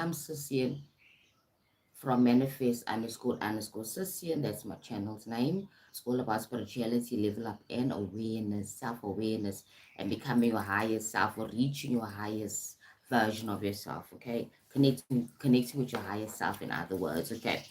I'm Sicilian from manifest Sicilian. That's my channel's name. It's all about spirituality, level up and awareness, self-awareness, and becoming your highest self or reaching your highest version of yourself. Okay, connecting with your highest self. In other words, okay.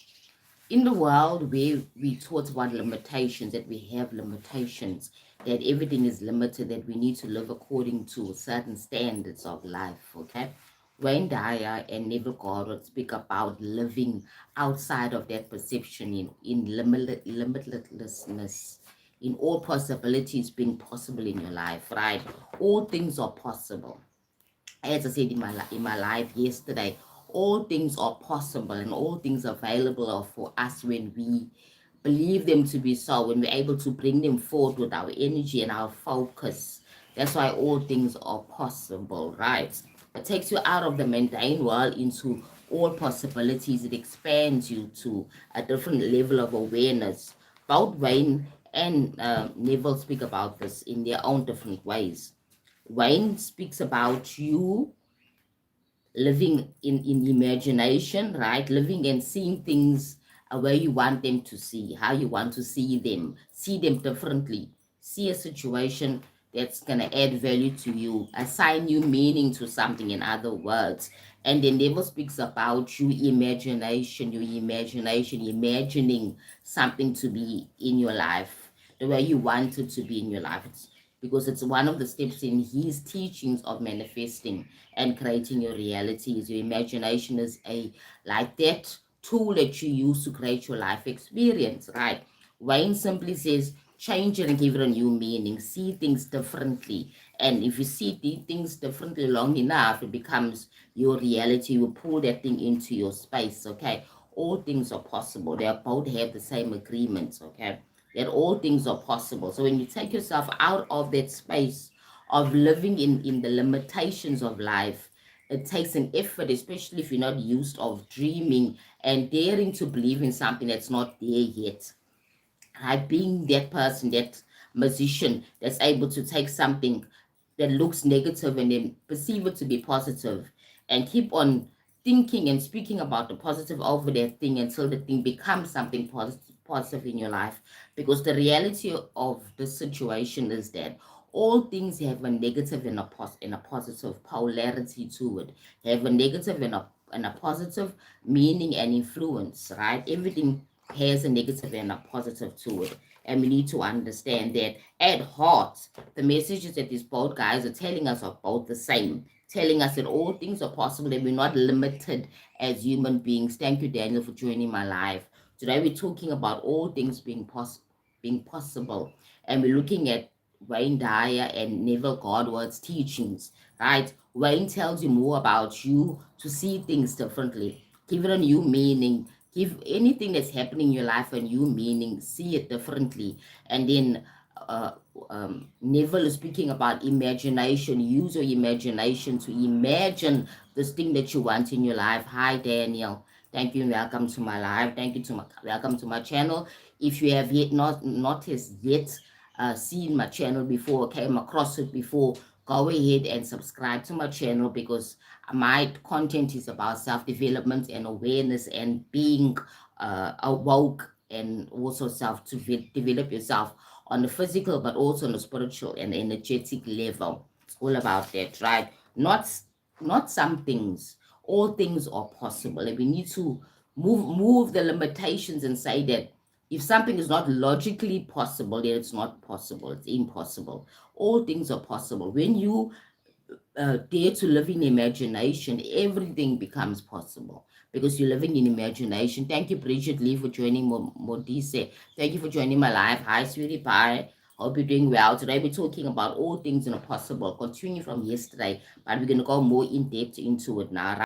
In the world where we taught about limitations, that we have limitations, that everything is limited, that we need to live according to certain standards of life, okay? Wayne Dyer and Neville Goddard speak about living outside of that perception in limitlessness, in all possibilities being possible in your life, right? All things are possible. As I said in my life yesterday, all things are possible and all things available are for us when we believe them to be so, when we're able to bring them forward with our energy and our focus. That's why all things are possible, right? It takes you out of the mundane world into all possibilities. It expands you to a different level of awareness. Both Wayne and Neville speak about this in their own different ways. Wayne speaks about you living in imagination, right? Living and seeing things where you want them to see, how you want to see them differently, see a situation that's going to add value to you, assign you meaning to something, in other words. And then Neville speaks about your imagination, imagining something to be in your life, the way you want it to be in your life. Because it's one of the steps in his teachings of manifesting and creating your reality. Is your imagination is a like that tool that you use to create your life experience, right? Wayne simply says change it and give it a new meaning, see things differently. And if you see things differently long enough, it becomes your reality. You pull that thing into your space, okay? All things are possible. They both have the same agreements, okay? That all things are possible. So when you take yourself out of that space of living in the limitations of life, it takes an effort, especially if you're not used of dreaming and daring to believe in something that's not there yet. Right? Being that person, that musician that's able to take something that looks negative and then perceive it to be positive and keep on thinking and speaking about the positive over that thing until the thing becomes something positive in your life. Because the reality of the situation is that all things have a negative and and a positive polarity to it, have a negative and a positive meaning and influence, right? Everything has a negative and a positive to it. And we need to understand that at heart, the messages that these both guys are telling us are both the same, telling us that all things are possible and we're not limited as human beings. Thank you, Daniel, for joining my live. Today we're talking about all things being possible. And we're looking at Wayne Dyer and Neville Goddard's teachings, right? Wayne tells you more about you to see things differently, give it a new meaning, give anything that's happening in your life a new meaning, see it differently. And then uh, Neville is speaking about imagination. Use your imagination to imagine this thing that you want in your life. Hi, Daniel. Thank you and welcome to my live. Thank you to welcome to my channel. If you have yet not noticed yet, seen my channel before, came across it before, go ahead and subscribe to my channel because my content is about self-development and awareness and being awoke and also self to develop yourself on the physical but also on the spiritual and energetic level. It's all about that, right? Not some things. All things are possible, and we need to move the limitations and say that if something is not logically possible, then it's not possible. It's impossible. All things are possible. When you dare to live in imagination, everything becomes possible because you're living in imagination. Thank you, Bridget Lee, for joining Modise. Thank you for joining my live. Hi, sweetie pie. Hope you're doing well. Today we're talking about all things possible. Continue from yesterday, but we're going to go more in depth into it now.